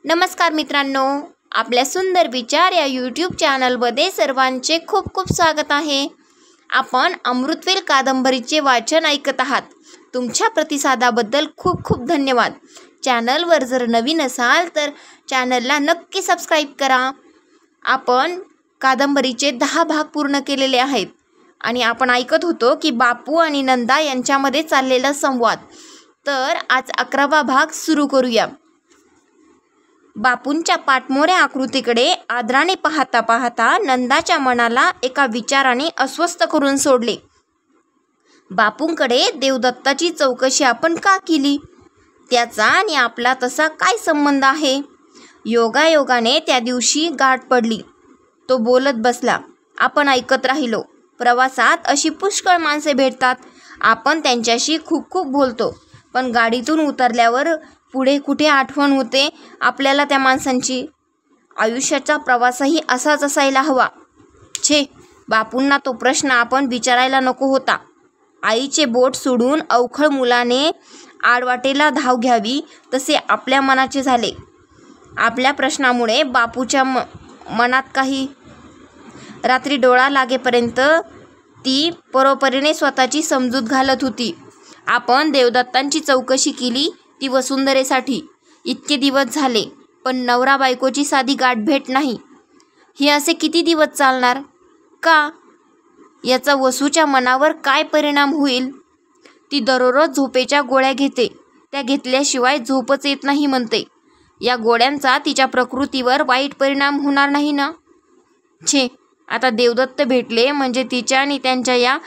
नमस्कार मित्रांनो, आपल्या सुंदर विचार या यूट्यूब चॅनलमध्ये सर्वांचे खूप खूप स्वागत आहे। आपण अमृतवेल कादंबरीचे वाचन ऐकत आहात। तुमच्या प्रतिसादाबद्दल खूप खूप धन्यवाद। चॅनलवर जर नवीन असाल तर चॅनलला नक्की सबस्क्राईब करा। आपण कादंबरीचे 10 भाग पूर्ण केलेले आहेत आणि आपण ऐकत होतो की बापू आणि नंदा यांच्यामध्ये चाललेला संवाद। तर आज 11वा भाग सुरू करूया। बापूंच्या पाठमोऱ्या आकृतीकडे आदराने पाहता पाहता नंदाच्या मनाला एका विचाराने अस्वस्थ करून सोडले। बापूंकडे देवदत्ताची चौकशी आपण का केली? त्याचा आणि आपला तसा काय संबंध आहे? योगायोगाने त्या दिवशी गाठ पडली। तो बोलत बसला, आपण ऐकत राहिलो। प्रवासात अशी पुष्कळ माणसे भेटतात, आपण त्यांच्याशी खूप खूप बोलतो, पण गाडीतून उतरल्यावर पुढे कुठे आठवण होते आपल्याला त्या माणसांची। आयुष्याचा प्रवासही असाच असायला हवा। छे, बापूंना तो प्रश्न आपण विचारायला नको होता। आईचे बोट सोडून अवखळ मुलाने आडवाटेला धाव घ्यावी तसे आपल्या मनाचे झाले। आपल्या प्रश्नामुळे बापूच्या मनात काही। रात्री डोळा लागेपर्यंत ती परोपरीने स्वतःची समजूत घालत होती। आपण देवदत्तांची चौकशी केली ती वसुंधरेसाठी। इतके दिवस झाले पण नवरा बायकोची साधी गाठभेट नाही। हे असे किती दिवस चालणार? का? याचा वसूच्या मनावर काय परिणाम होईल? ती दररोज झोपेच्या गोळ्या घेते, त्या घेतल्याशिवाय झोपच येत नाही म्हणते। या गोळ्यांचा तिच्या प्रकृतीवर वाईट परिणाम होणार नाही ना? छे, आता देवदत्त भेटले म्हणजे तिच्या आणि त्यांच्या या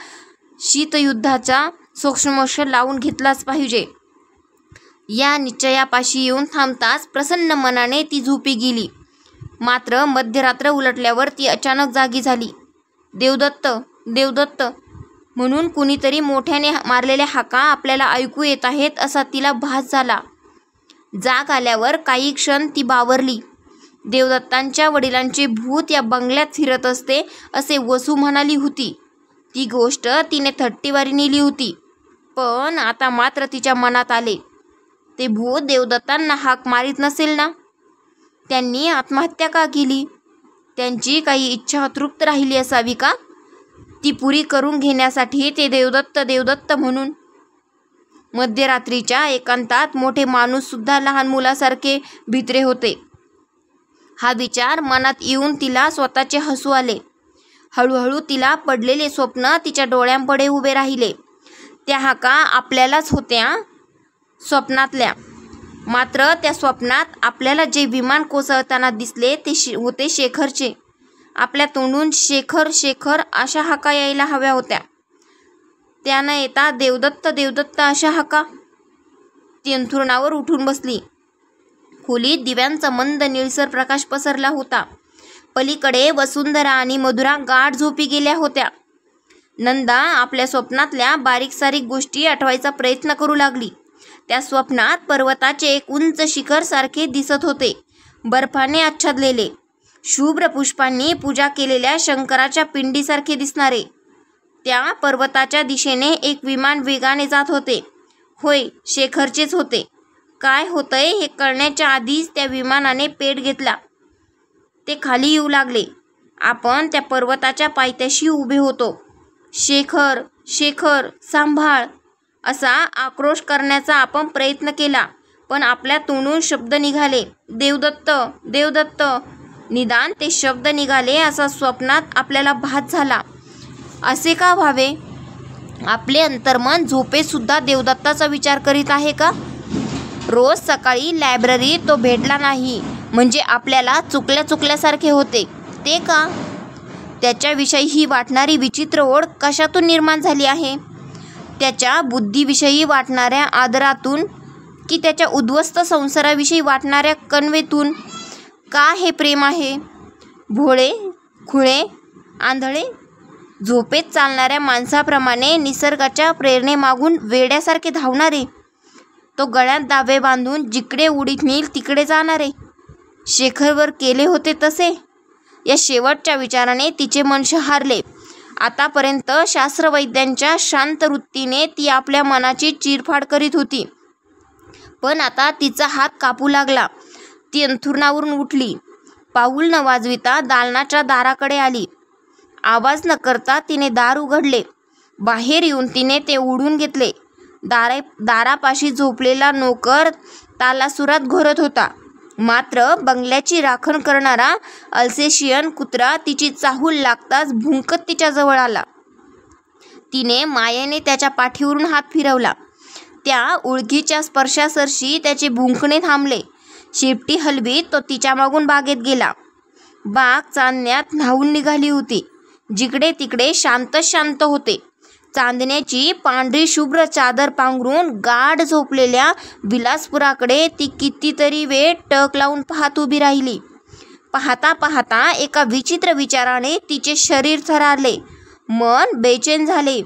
शीतयुद्धाचा सोक्षमोक्ष लावून घेतलाच पाहिजे। या निश्चयापाशी येऊन थांबताच प्रसन्न मनाने ती झोपी गेली। मात्र मध्यरात्र उलटल्यावर ती अचानक जागी झाली। देवदत्त देवदत्त म्हणून कुणीतरी मोठ्याने मारलेल्या हाका आपल्याला ऐकू येत आहेत असा तिला भास झाला। जाग आल्यावर काही क्षण ती बावरली। देवदत्तांच्या वडिलांचे भूत या बंगल्यात फिरत असते असे वसू म्हणाली होती। ती गोष्ट तिने थट्टीवारी नेली होती, पण आता मात्र तिच्या मनात आले, ते भूत देवदत्तांना हाक मारित नसेल ना? त्यांनी आत्महत्या का केली? त्यांची काही इच्छा अतृप्त राहिली असावी का? ती पुरी करून घेण्यासाठी ते देवदत्त देवदत्त म्हणून। मध्यरात्रीच्या एकांतात मोठे माणूससुद्धा लहान मुलासारखे भित्रे होते। हा विचार मनात येऊन तिला स्वतःचे हसू आले। हळूहळू तिला पडलेले स्वप्न तिच्या डोळ्यांपुढे उभे राहिले। त्या हाका आपल्यालाच होत्या स्वप्नातल्या। मात्र त्या स्वप्नात आपल्याला जे विमान कोसळताना दिसले ते होते शेखरचे। आपल्या तोंडून शेखर शेखर अशा हाका यायला हव्या होत्या, त्या न येता देवदत्त देवदत्त अशा हाका। ती अंथरुणावर उठून बसली। खोलीत दिव्यांचा मंद निळसर प्रकाश पसरला होता। पलीकडे वसुंधरा आणि मधुरा गाढ झोपी गेल्या होत्या। नंदा आपल्या स्वप्नातल्या बारीक सारीक गोष्टी आठवायचा प्रयत्न करू लागली। त्या स्वप्नात पर्वताचे एक उंच शिखर सारखे दिसत होते, बर्फाने आच्छादलेले, शुभ्र पुष्पांनी पूजा केलेल्या शंकराच्या पिंडीसारखे दिसणारे। त्या पर्वताच्या दिशेने एक विमान वेगाने जात होते। होय, शेखरचेच होते। काय होतंय हे कळण्याच्या आधीच त्या विमानाने पेट घेतला। ते खाली येऊ लागले। आपण त्या पर्वताच्या पायथ्याशी उभे होतो। शेखर शेखर सांभाळ असा आक्रोश करण्याचा आपण प्रयत्न केला, पण आपल्या तोंडून शब्द निघाले, देवदत्त देवदत्त। निदान ते शब्द निघाले असा स्वप्नात आपल्याला भास झाला। असे का व्हावे? आपले अंतर्मन झोपेतसुद्धा देवदत्ताचा विचार करीत आहे का? रोज सकाळी लायब्ररीत तो भेटला नाही म्हणजे आपल्याला चुकल्यासारखे होते, ते का? त्याच्याविषयी ही वाटणारी विचित्र ओढ कशातून निर्माण झाली आहे? त्याच्या बुद्धीविषयी वाटणाऱ्या आदरातून की त्याच्या उद्ध्वस्त संसाराविषयी वाटणाऱ्या कणवेतून? का हे प्रेम आहे? भोळे खुळे आंधळे झोपेत चालणाऱ्या माणसाप्रमाणे निसर्गाच्या प्रेरणेमागून वेड्यासारखे धावणारे? तो गळ्यात दावे बांधून जिकडे उडीत नेईल तिकडे जाणारे? शेखरवर केले होते तसे? या शेवटच्या विचाराने तिचे मन शहारले। आतापर्यंत शास्त्रवैद्यांच्या शांत वृत्तीने ती आपल्या मनाची चिरफाड करीत होती, पण आता तिचा हात कापू लागला। ती अंथरुणावरून उठली. पाऊल न वाजविता दालनाच्या दाराकडे आली. आवाज न करता तिने दार उघडले. बाहेर येऊन तिने ते उघडून घेतले. दारापाशी झोपलेला नोकर तालासुरात घोरत होता. मात्र बंगल्याची राखण करणारा अल्सेशियन कुत्रा तिची चाहूल लागताच भुंकत तिच्या जवळ आला. तिने मायेने त्याच्या पाठीवरून हात फिरवला. त्या ओळखीच्या स्पर्शासरशी त्याचे भुंकणे थांबले. शेपटी हलवीत तो तिच्या मागून बागेत गेला. बाग चांदण्यात न्हाऊन निघाली होती. जिकडे तिकडे शांत होते. चांदण्याची पांढरी शुभ्र चादर पांघरून गाढ झोपलेल्या विलासपुराकडे ती कितीतरी वेळ टक लावून पाहत उभी राहिली. पाहता पाहता एका विचित्र विचाराने तिचे शरीर थरारले. मन बेचैन झाले.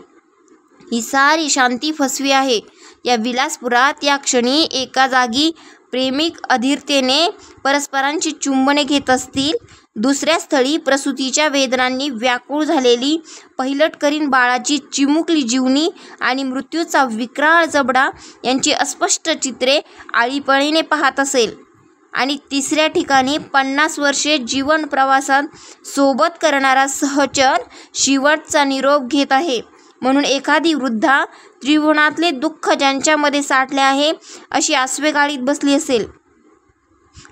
ही सारी शांती फसवी आहे. या विलासपुरात या क्षणी एका जागी प्रेमिक अधीरतेने परस्परांची चुंबने घेत असतील, दुसऱ्या स्थळी प्रसूतीच्या वेदनांनी व्याकुळ झालेली पहिलटकरीन बाळाची चिमुकली जीवनी आणि मृत्यूचा विक्राळ जबडा यांची अस्पष्ट चित्रे आळीपाळीने पाहत असेल, आणि तिसऱ्या ठिकाणी 50 वर्षे जीवन प्रवासात सोबत करणारा सहचर शेवटचा निरोप घेत आहे म्हणून एखादी वृद्धा त्रिभुवनातले दुःख ज्यांच्यामध्ये साठले आहे अशी आसवे गाडीत बसली असेल.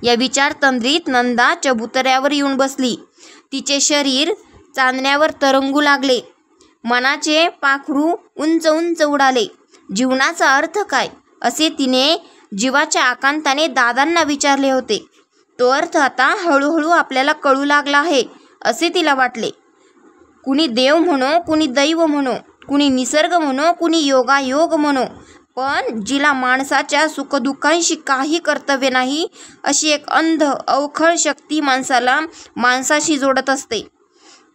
या विचारतंद्रीत नंदा चबुतऱ्यावर येऊन बसली. तिचे शरीर चांदण्यावर तरंगू लागले. मनाचे पाखरू उंच उंच उडाले. जीवनाचा अर्थ काय, असे तिने जीवाच्या आकांताने दादांना विचारले होते. तो अर्थ आता हळूहळू आपल्याला कळू लागला आहे असे तिला वाटले. कुणी देव म्हणो, कुणी दैव म्हणो, कुणी निसर्ग म्हणो, कुणी योगायोग म्हणो, पण जिला माणसाच्या सुखदुःखांशी काही कर्तव्य नाही अशी एक अंध अवखळ शक्ती माणसाला माणसाशी जोडत असते.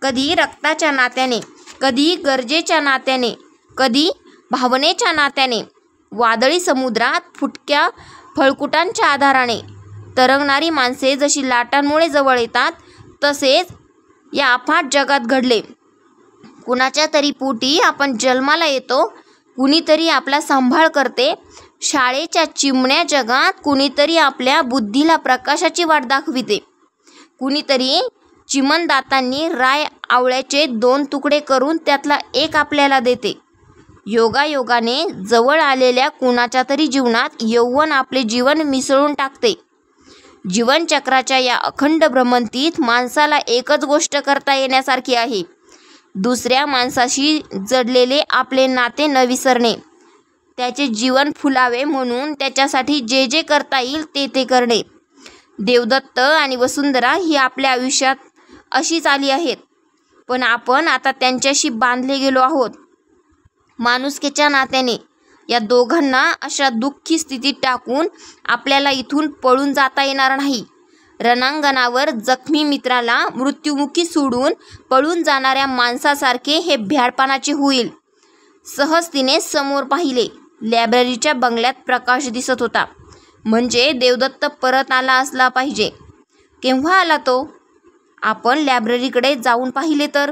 कधी रक्ताच्या नात्याने, कधी गरजेच्या नात्याने, कधी भावनेच्या नात्याने. वादळी समुद्रात फुटक्या फळकुटांच्या आधाराने तरंगणारी माणसे जशी लाटांमुळे जवळ येतात, तसेच या अफाट जगात घडले. कुणाच्या तरी पोटी आपण जन्माला येतो, कुणीतरी आपला सांभाळ करते. शाळेच्या चिमण्या जगात कुणीतरी आपल्या बुद्धीला प्रकाशाची वाट दाखविते. कुणीतरी चिमणदातांनी राय आवळ्याचे 2 तुकडे करून त्यातला एक आपल्याला देते. योगायोगाने जवळ आलेल्या कुणाच्या तरी जीवनात यौवन आपले जीवन मिसळून टाकते. जीवनचक्राच्या या अखंड भ्रमंतीत माणसाला एकच गोष्ट करता येण्यासारखी आहे, दुसऱ्या माणसाशी जडलेले आपले नाते न विसरणे. त्याचे जीवन फुलावे म्हणून त्याच्यासाठी जे जे करता येईल ते करणे. देवदत्त आणि वसुंधरा ही आपल्या आयुष्यात अशीच आली आहेत, पण आपण आता त्यांच्याशी बांधले गेलो आहोत माणुसकीच्या नात्याने. या दोघांना अशा दुःखी स्थितीत टाकून आपल्याला इथून पळून जाता येणार नाही. रणांगणावर जखमी मित्राला मृत्युमुखी सोडून पळून जाणाऱ्या माणसासारखे हे भ्याडपणाचे होईल. सहज तिने समोर पाहिले. लायब्ररीच्या बंगल्यात प्रकाश दिसत होता. म्हणजे देवदत्त परत आला असला पाहिजे. केव्हा आला तो? आपण लायब्ररीकडे जाऊन पाहिले तर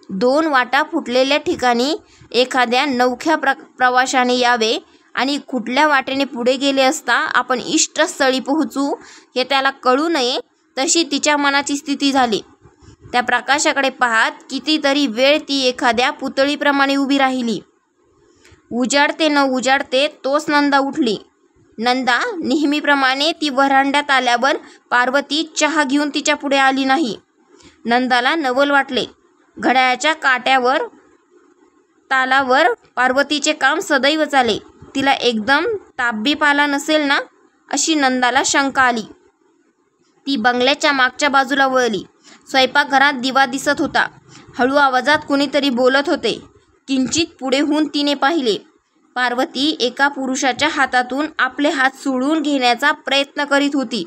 2 वाटा फुटलेल्या ठिकाणी एखाद्या नवख्या प्रवाशाने यावे आणि कुठल्या वाटेने पुढे गेले असता आपण इष्टस्थळी पोहोचू हे त्याला कळू नये, तशी तिच्या मनाची स्थिती झाली. त्या प्रकाशाकडे पाहत कितीतरी वेळ ती एखाद्या पुतळीप्रमाणे उभी राहिली. उजाडते न उजाडते तोच नंदा उठली. नंदा नेहमीप्रमाणे ती व्हरांड्यात आल्यावर पार्वती चहा घेऊन तिच्या पुढे आली नाही. नंदाला नवल वाटले. घड्याळाच्या काट्यावर तालावर पार्वतीचे काम सदैव चाले. तिला एकदम ताप आला नसेल ना, अशी नंदाला शंका आली. ती बंगल्याच्या मागच्या बाजूला वळली. स्वयंपाकघरात दिवा दिसत होता. हळू आवाजात कुणीतरी बोलत होते. किंचित पुढे होऊन तिने पाहिले. पार्वती एका पुरुषाच्या हातातून आपले हात सोडून घेण्याचा प्रयत्न करीत होती.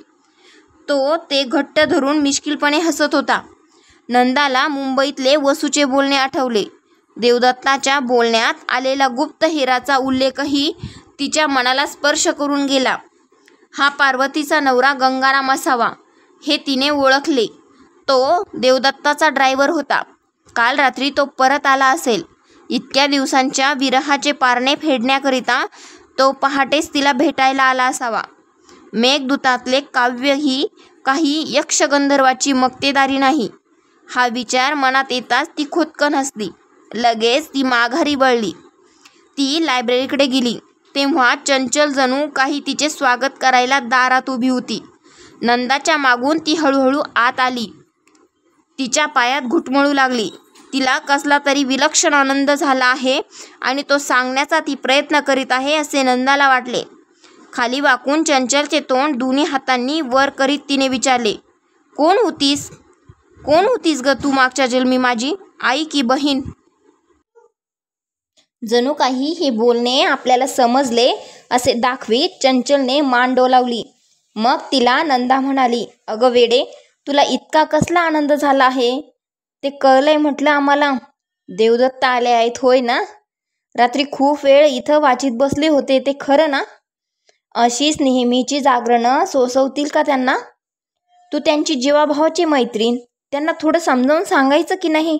तो ते घट्ट धरून मिश्किलपणे हसत होता. नंदाला मुंबईतले वसूचे बोलणे आठवले. देवदत्ताच्या बोलण्यात आलेला गुप्त हेराचा उल्लेखही तिच्या मनाला स्पर्श करून गेला. हा पार्वतीचा नवरा गंगाराम असावा हे तिने ओळखले. तो देवदत्ताचा ड्रायव्हर होता. काल रात्री तो परत आला असेल. इतक्या दिवसांच्या विरहाचे पारणे फेडण्याकरिता तो पहाटेच तिला भेटायला आला असावा. मेघदूतातले काव्य ही काही यक्षगंधर्वाची मक्तेदारी नाही. हा विचार मनात येताच ती खुदकन हसली. लगेच ती माघारी वळली. ती लायब्ररीकडे गेली तेव्हा चंचल जणू काही तिचे स्वागत करायला दारात उभी होती. नंदाच्या मागून ती हळूहळू आत आली. तिच्या पायात घुटमळू लागली. तिला कसला तरी विलक्षण आनंद झाला आहे आणि तो सांगण्याचा ती प्रयत्न करीत आहे असे नंदाला वाटले. खाली वाकून चंचलचे तोंड दोन्ही हातांनी वर करीत तिने विचारले, कोण होतीस ग तू मागच्या जन्मी, माझी आई की बहीण? जणू काही हे बोलणे आपल्याला समजले असे दाखवीत चंचलने मान डोलावली. मग तिला नंदा म्हणाली, अगं वेडे, तुला इतका कसला आनंद झाला आहे ते कळलंय म्हटलं आम्हाला. देवदत्त आले आहेत होय ना? रात्री खूप वेळ इथं वाचित बसले होते ते खरं ना? अशीच नेहमीची जागरणं सोसवतील का त्यांना? तू त्यांची जीवाभावाची मैत्रीण, त्यांना थोडं समजावून सांगायचं की नाही?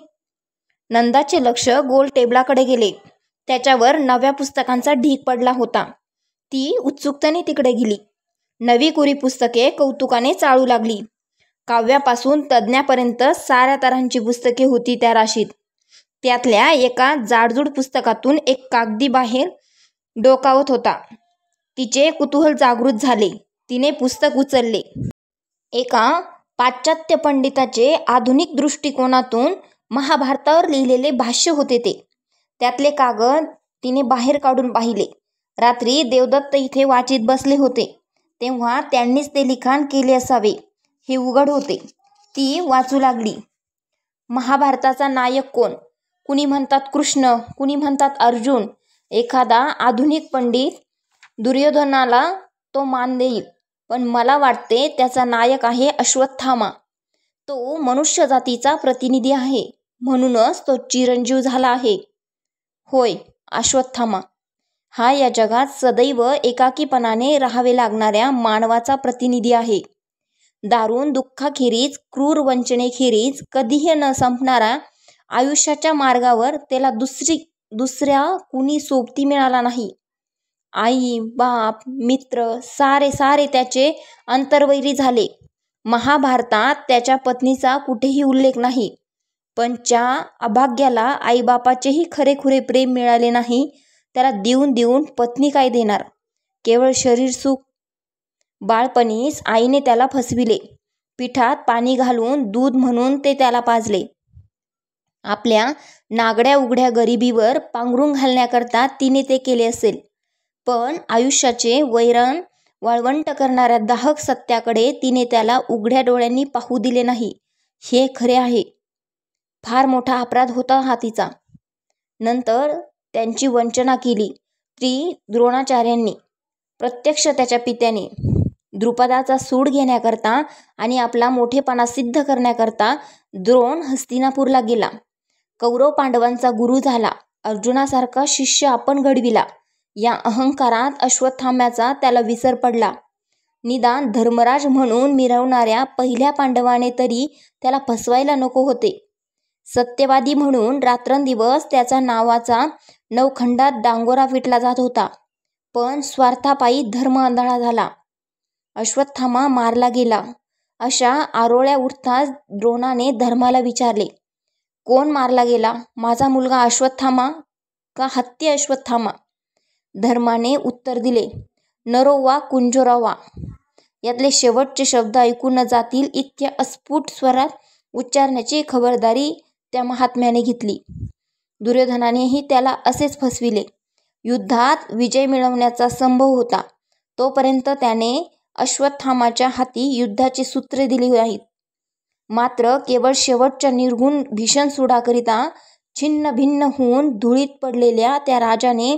नंदाचे लक्ष गोल टेबलाकडे गेले. त्याच्यावर नव्या पुस्तकांचा ढीग पडला होता. ती उत्सुकतेने तिकडे गेली. नवी कोरी पुस्तके कौतुकाने चाळू लागली. काव्यापासून तज्ज्ञापर्यंत साऱ्या तऱ्हांची पुस्तके होती त्या राशीत. त्यातल्या एका जाडजूड पुस्तकातून एक कागदी बाहेर डोकावत होता. तिचे कुतूहल जागृत झाले. तिने पुस्तक उचलले. एका पाश्चात्य पंडिताचे आधुनिक दृष्टिकोनातून महाभारतावर लिहिलेले भाष्य होते ते. त्यातले कागद तिने बाहेर काढून पाहिले. रात्री देवदत्त इथे वाचित बसले होते तेव्हा त्यांनीच ते लिखाण केले असावे हे उघड होते. ती वाचू लागली. महाभारताचा नायक कोण? कुणी म्हणतात कृष्ण, कुणी म्हणतात अर्जुन. एखादा आधुनिक पंडित दुर्योधनाला तो मान देईल, पण मला वाटते त्याचा नायक आहे अश्वत्थामा. तो मनुष्य जातीचा प्रतिनिधी आहे, म्हणूनच तो चिरंजीव झाला आहे. होय, अश्वत्थामा हा या जगात सदैव एकाकीपणाने राहावे लागणाऱ्या मानवाचा प्रतिनिधी आहे. दारुण दुःखाखेरीज, क्रूर वंचनेखेरीज कधीही न संपणाऱ्या आयुष्याच्या मार्गावर त्याला दुसऱ्या कुणी सोबती मिळाला नाही. आई, बाप, मित्र सारे त्याचे अंतर्वैरी झाले. महाभारतात त्याच्या पत्नीचा कुठेही उल्लेख नाही, पण ज्या अभाग्याला आईबापाचेही खरेखुरे प्रेम मिळाले नाही त्याला देऊन पत्नी काय देणार? केवळ शरीर सुख. बाळपणीच आईने त्याला फसविले. पिठात पाणी घालून दूध म्हणून ते त्याला पाजले. आपल्या नागड्या उघड्या गरिबीवर पांघरून घालण्याकरता तिने ते केले असेल, पण आयुष्याचे वैरण वाळवंट करणाऱ्या दाहक सत्याकडे तिने त्याला उघड्या डोळ्यांनी पाहू दिले नाही, हे खरे आहे. फार मोठा अपराध होता हा तिचा. नंतर त्यांची वंचना केली ती द्रोणाचार्यांनी, प्रत्यक्ष त्याच्या पित्याने. द्रुपदाचा सूड घेण्याकरता आणि आपला मोठेपणा सिद्ध करण्याकरता द्रोण हस्तिनापूरला गेला. कौरव पांडवांचा गुरु झाला. अर्जुनासारखा शिष्य आपण घडविला. या अहंकारात अश्वत्थाम्याचा त्याला विसर पडला. निदान धर्मराज म्हणून मिरवणाऱ्या पहिल्या पांडवाने तरी त्याला फसवायला नको होते. सत्यवादी म्हणून रात्रंदिवस त्याचा नावाचा नवखंडात डांगोरा पिटला जात होता, पण स्वार्थापायी धर्म आंधळा झाला. अश्वत्थामा मारला गेला. अशा आरोळ्या उठताच द्रोणाने धर्माला विचारले, कोण मारला गेला? माझा मुलगा अश्वत्थामा का हत्ती अश्वत्थामा? धर्माने उत्तर दिले, नरो वा कुंजरो वा. यातले शेवटचे शब्द ऐकू न जातील इतक्या अस्फुट स्वरात उच्चारण्याची खबरदारी त्या महात्म्याने घेतली. दुर्योधनानेही त्याला असेच फसविले. युद्धात विजय मिळवण्याचा संभव होता तोपर्यंत त्याने अश्वत्थामाच्या हाती युद्धाची सूत्रे दिली नाहीत. मात्र केवळ शेवटच्या निर्गुण भीषण सुडाकरिता छिन्न भिन्न होऊन धुळीत पडलेल्या त्या राजाने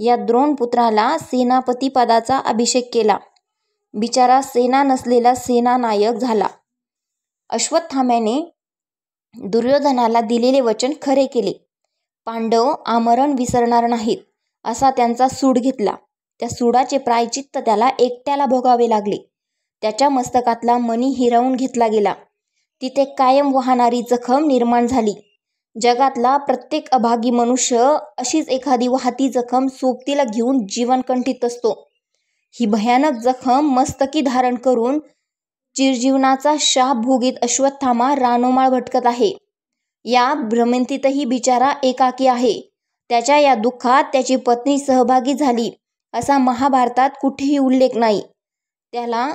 या द्रोणपुत्राला सेनापती पदाचा अभिषेक केला. बिचारा सेना नसलेला सेनानायक झाला. अश्वत्थाम्याने दुर्योधनाला दिलेले वचन खरे केले. पांडव आमरण विसरणार नाहीत असा त्यांचा सूड घेतला. त्या सूडाचे प्रायचित्त त्याला एकट्याला भोगावे लागले. त्याच्या मस्तकातला मणी हिरावून घेतला गेला. तिथे कायम वाहणारी जखम निर्माण झाली. जगातला प्रत्येक अभागी मनुष्य अशीच एखादी वाहती जखम सोबतीला घेऊन जीवन कंठीत असतो. ही भयानक जखम मस्तकी धारण करून चिरजीवनाचा शाप भोगीत अश्वत्थामा रानोमाळ भटकत आहे. या भ्रमंतीतही बिचारा एकाकी आहे. त्याच्या या दुःखात त्याची पत्नी सहभागी झाली असा महाभारतात कुठेही उल्लेख नाही. त्याला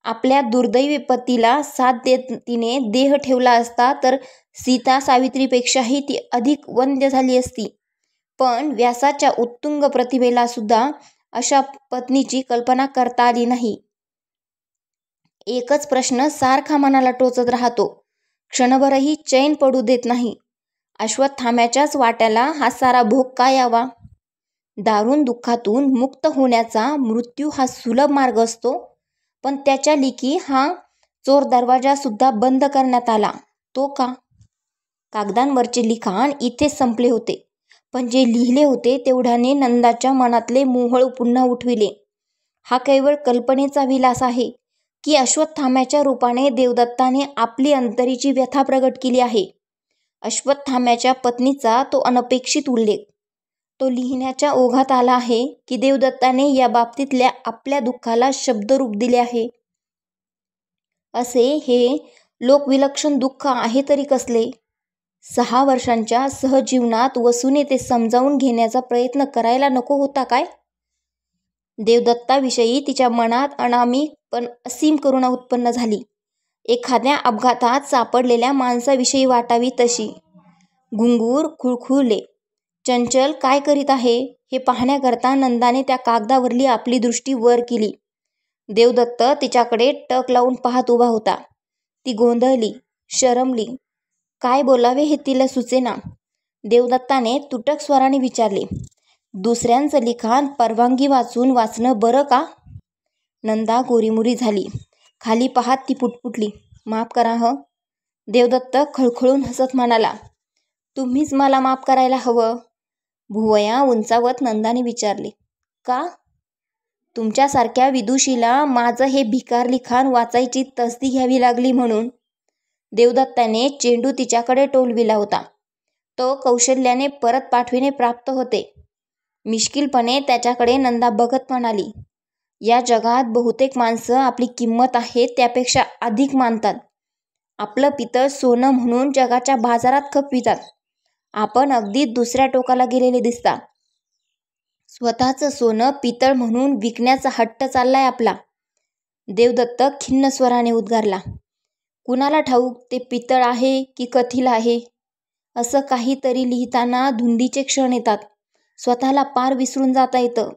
आपल्या दुर्दैवी पतीला साथ देत तिने देह ठेवला असता तर सीता सावित्रीपेक्षाही ती अधिक वंद्य झाली असती. पण व्यासाच्या उत्तुंग प्रतिभेला सुद्धा अशा पत्नीची कल्पना करता आली नाही. एकच प्रश्न सारखा मनाला टोचत राहतो, क्षणभरही चैन पडू देत नाही. अश्वत्थाम्याच्याच वाट्याला हा सारा भोग का यावा? दारुण दुःखातून मुक्त होण्याचा मृत्यू हा सुलभ मार्ग असतो, पण त्याच्या लिखी हा चोर दरवाजा सुद्धा बंद करण्यात आला. तो का? कागदांवरचे लिखाण इथेच संपले होते, पण जे लिहिले होते तेवढ्याने नंदाच्या मनातले मोहळ पुन्हा उठविले. हा केवळ कल्पनेचा विलास आहे की अश्वत्थाम्याच्या रूपाने देवदत्ताने आपली अंतरीची व्यथा प्रगट केली आहे? अश्वत्थाम्याच्या पत्नीचा तो अनपेक्षित उल्लेख, तो लिहिण्याच्या ओघात आला आहे की देवदत्ताने या बाबतीतल्या आपल्या दुःखाला शब्दरूप दिले आहे? असे हे लोकविलक्षण दुःख आहे तरी कसले? 6 वर्षांच्या सहजीवनात वसूने ते समजावून घेण्याचा प्रयत्न करायला नको होता काय? देवदत्ताविषयी तिच्या मनात अनामिक पण असीम करुणा उत्पन्न झाली. एखाद्या अपघातात सापडलेल्या माणसाविषयी वाटावी तशी. घुंगूर खुळखुळले. चंचल काय करीत आहे हे पाहण्याकरता नंदाने त्या कागदावरली आपली दृष्टी वर केली. देवदत्त तिच्याकडे टक लावून पाहत उभा होता. ती गोंधळली, शरमली. काय बोलावे हे तिला सुचेना. देवदत्ताने तुटक स्वराने विचारले, दुसऱ्यांचं लिखाण परवानगी वाचून वाचणं बरं का? नंदा गोरीमुरी झाली. खाली पाहत ती पुटपुटली, माफ करा हं. देवदत्त खळखळून हसत म्हणाला, तुम्हीच मला माफ करायला हवं. भुवया उंचावत नंदाने विचारले, का? तुमच्यासारख्या विदुषीला माझं हे भिकार लिखाण वाचायची तसदी घ्यावी लागली म्हणून. देवदत्ताने चेंडू तिच्याकडे टोलविला होता. तो कौशल्याने परत पाठविणे प्राप्त होते. मिश्किलपणे त्याच्याकडे नंदा बघत म्हणाली, या जगात बहुतेक माणसं आपली किंमत आहे त्यापेक्षा अधिक मानतात. आपलं पितळ सोनं म्हणून जगाच्या बाजारात खपवितात. आपण अगदी दुसऱ्या टोकाला गेलेले दिसता. स्वतःचं सोनं पितळ म्हणून विकण्याचा हट्ट चाललाय आपला. देवदत्त खिन्न स्वराने उद्गारला, कुणाला ठाऊक ते पितळ आहे की कथिल आहे? असं काहीतरी लिहिताना धुंदीचे क्षण येतात. स्वतःला पार विसरून जाता येतं.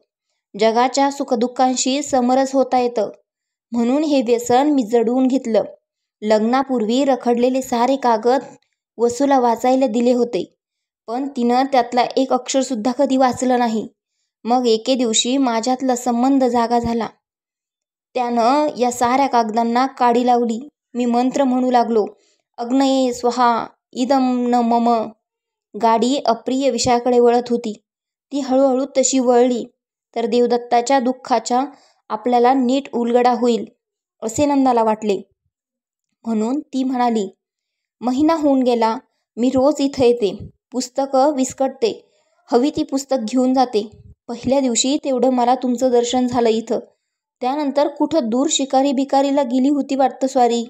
जगाच्या सुखदुःखांशी समरस होता येतं. म्हणून हे व्यसन मी जडवून घेतलं. लग्नापूर्वी रखडलेले सारे कागद वसूला वाचायला दिले होते, पण तिनं त्यातला एक अक्षरसुद्धा कधी वाचलं नाही. मग एके दिवशी माझ्यातला संबंध जागा झाला. त्यानं या साऱ्या कागदांना काडी लावली. मी मंत्र म्हणू लागलो, अग्नये स्वहा इदं न मम. गाडी अप्रिय विषयाकडे वळत होती. ती हळूहळू तशी वळली तर देवदत्ताच्या दुःखाचा आपल्याला नीट उलगडा होईल असे नंदाला वाटले. म्हणून ती म्हणाली, महिना होऊन गेला. मी रोज इथं येते, पुस्तकं विस्कटते, हवी ती पुस्तक घेऊन जाते. पहिल्या दिवशी तेवढं मला तुमचं दर्शन झालं इथं. त्यानंतर कुठं दूर शिकारी भिकारीला गेली होती वाटतं स्वारी.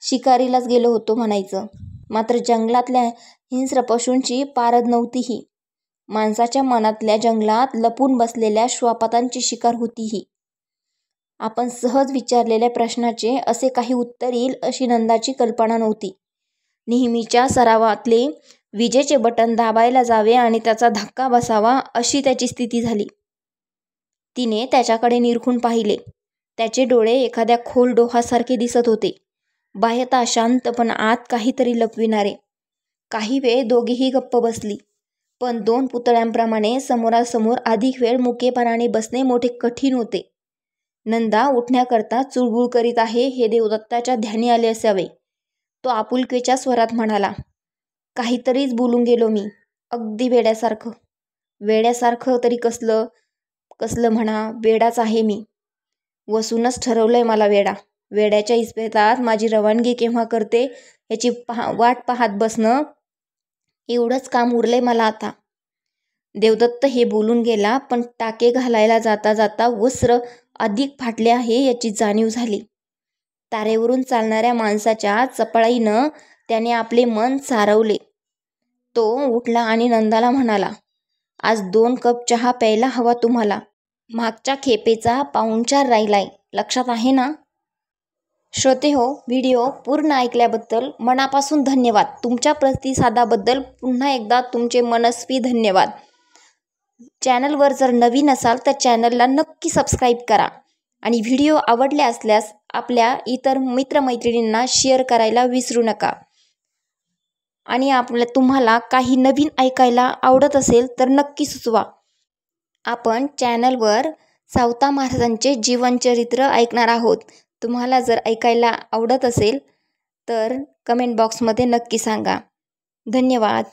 शिकारीलाच गेलो होतो म्हणायचं. मात्र जंगलातल्या हिंस्र पशूंची पारद नव्हतीही. माणसाच्या मनातल्या जंगलात लपून बसलेल्या श्वापदांची शिकार होती ही. आपण सहज विचारलेल्या प्रश्नाचे असे काही उत्तर येईल अशी नंदाची कल्पना नव्हती. नेहमीच्या सरावातले विजेचे बटन दाबायला जावे आणि त्याचा धक्का बसावा अशी त्याची स्थिती झाली. तिने त्याच्याकडे निरखून पाहिले. त्याचे डोळे एखाद्या खोल डोहासारखे दिसत होते, बाह्यतः शांत पण आत काहीतरी लपविणारे. काही वेळ दोघेही गप्प बसली, पण 2 पुतळ्यांप्रमाणे समोरासमोर अधिक वेळ मुकेपणाने बसणे मोठे कठीण होते. नंदा उठण्याकरता चुळबुळ करीत आहे हे देवदत्ताच्या ध्यानी आले असावे. तो आपुलकीच्या स्वरात म्हणाला, काहीतरीच बोलून गेलो मी, अगदी वेड्यासारखं. वेड्यासारखं तरी कसलं कसलं म्हणा, वेडाच आहे मी. वसूनच ठरवलंय मला वेडा. वेड्याच्या इस्पेतात माझी रवानगी केव्हा करते याची वाट पाहत बसणं, एवढंच काम उरलंय मला आता. देवदत्त हे बोलून गेला, पण टाके घालायला जाता जाता वस्त्र अधिक फाटले आहे याची जाणीव झाली. तारेवरून चालणाऱ्या माणसाच्या चपळाईनं त्याने आपले मन सारवले. तो उठला आणि नंदाला म्हणाला, आज 2 कप चहा प्यायला हवा तुम्हाला. मागच्या खेपेचा पाहुणचार राहिलाय, लक्षात आहे ना? श्रोतेहो, व्हिडिओ पूर्ण ऐकल्याबद्दल मनापासून धन्यवाद. तुमच्या प्रतिसादाबद्दल पुन्हा एकदा तुमचे मनस्वी धन्यवाद. चॅनलवर जर नवीन असाल तर चॅनलला नक्की सबस्क्राईब करा आणि व्हिडिओ आवडले असल्यास आपल्या इतर मित्रमैत्रिणींना शेअर करायला विसरू नका. आणि तुम्हाला काही नवीन ऐकायला आवडत असेल तर नक्की सुचवा. आपण चॅनलवर सावता महाराजांचे जीवनचरित्र ऐकणार आहोत. तुम्हाला जर ऐकायला आवडत असेल तर कमेंट बॉक्समध्ये नक्की सांगा. धन्यवाद.